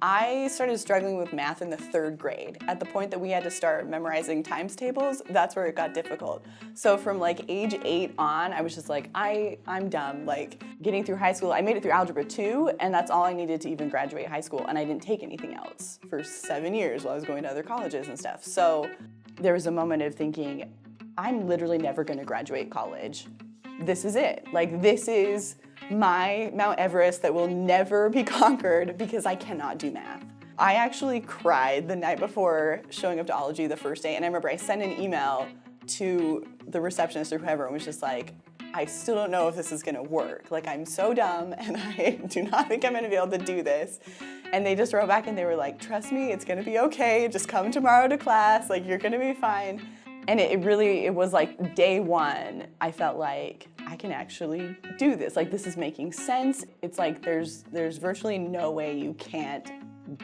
I started struggling with math in the 3rd grade. At the point that we had to start memorizing times tables, that's where it got difficult. So from like age 8 on, I was just like, I'm dumb. Like getting through high school, I made it through Algebra 2, and that's all I needed to even graduate high school, and I didn't take anything else for 7 years while I was going to other colleges and stuff. So there was a moment of thinking, I'm literally never gonna graduate college. This is it. Like, this is my Mount Everest that will never be conquered because I cannot do math. I actually cried the night before showing up to ology the first day, and I remember I sent an email to the receptionist or whoever and was just like, I still don't know if this is gonna work. Like, I'm so dumb and I do not think I'm gonna be able to do this. And they just wrote back and they were like, trust me, it's gonna be okay. Just come tomorrow to class, like you're gonna be fine. And it was like day 1, I felt like I can actually do this. Like, this is making sense. It's like there's virtually no way you can't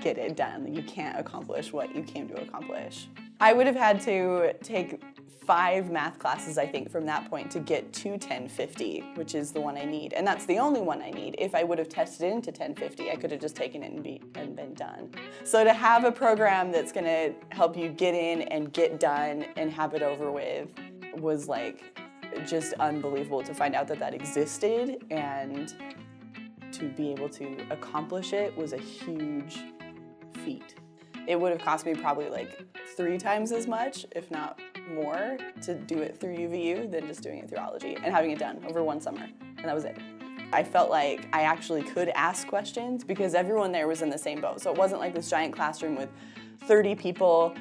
get it done. You can't accomplish what you came to accomplish. I would have had to take 5 math classes, I think, from that point to get to 1050, which is the one I need. And that's the only one I need. If I would have tested into 1050, I could have just taken it and been done. So to have a program that's gonna help you get in and get done and have it over with was like just unbelievable to find out that that existed, and to be able to accomplish it was a huge feat. It would have cost me probably like 3 times as much, if not more, to do it through UVU than just doing it through ology and having it done over 1 summer, and that was it. I felt like I actually could ask questions because everyone there was in the same boat. So it wasn't like this giant classroom with 30 people.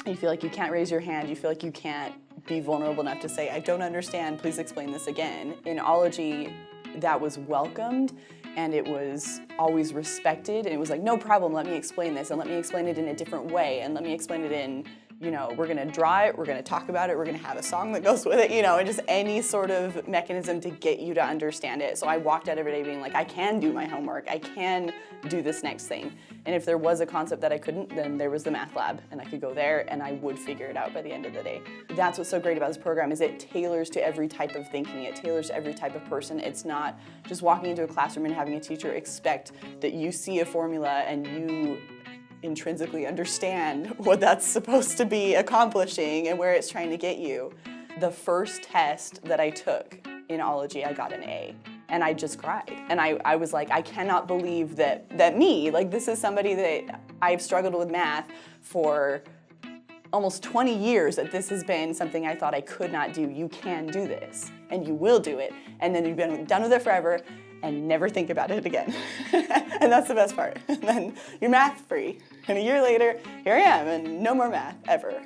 You feel like you can't raise your hand, you feel like you can't be vulnerable enough to say, I don't understand, please explain this again. In ology, that was welcomed, and it was always respected, and it was like, no problem, let me explain this, and let me explain it in a different way, and let me explain it in, you know, we're gonna draw it, we're gonna talk about it, we're gonna have a song that goes with it, you know, and just any sort of mechanism to get you to understand it. So I walked out every day being like, I can do my homework, I can do this next thing. And if there was a concept that I couldn't, then there was the math lab, and I could go there and I would figure it out by the end of the day. That's what's so great about this program, is it tailors to every type of thinking, it tailors to every type of person. It's not just walking into a classroom and having a teacher expect that you see a formula and you intrinsically understand what that's supposed to be accomplishing and where it's trying to get you. The first test that I took in ology, I got an A, and I just cried. And I was like, I cannot believe that me, like this is somebody that I've struggled with math for almost 20 years, that this has been something I thought I could not do. You can do this, and you will do it, and then you've been done with it forever, and never think about it again. And that's the best part. And then you're math free. And a year later, here I am, and no more math, ever.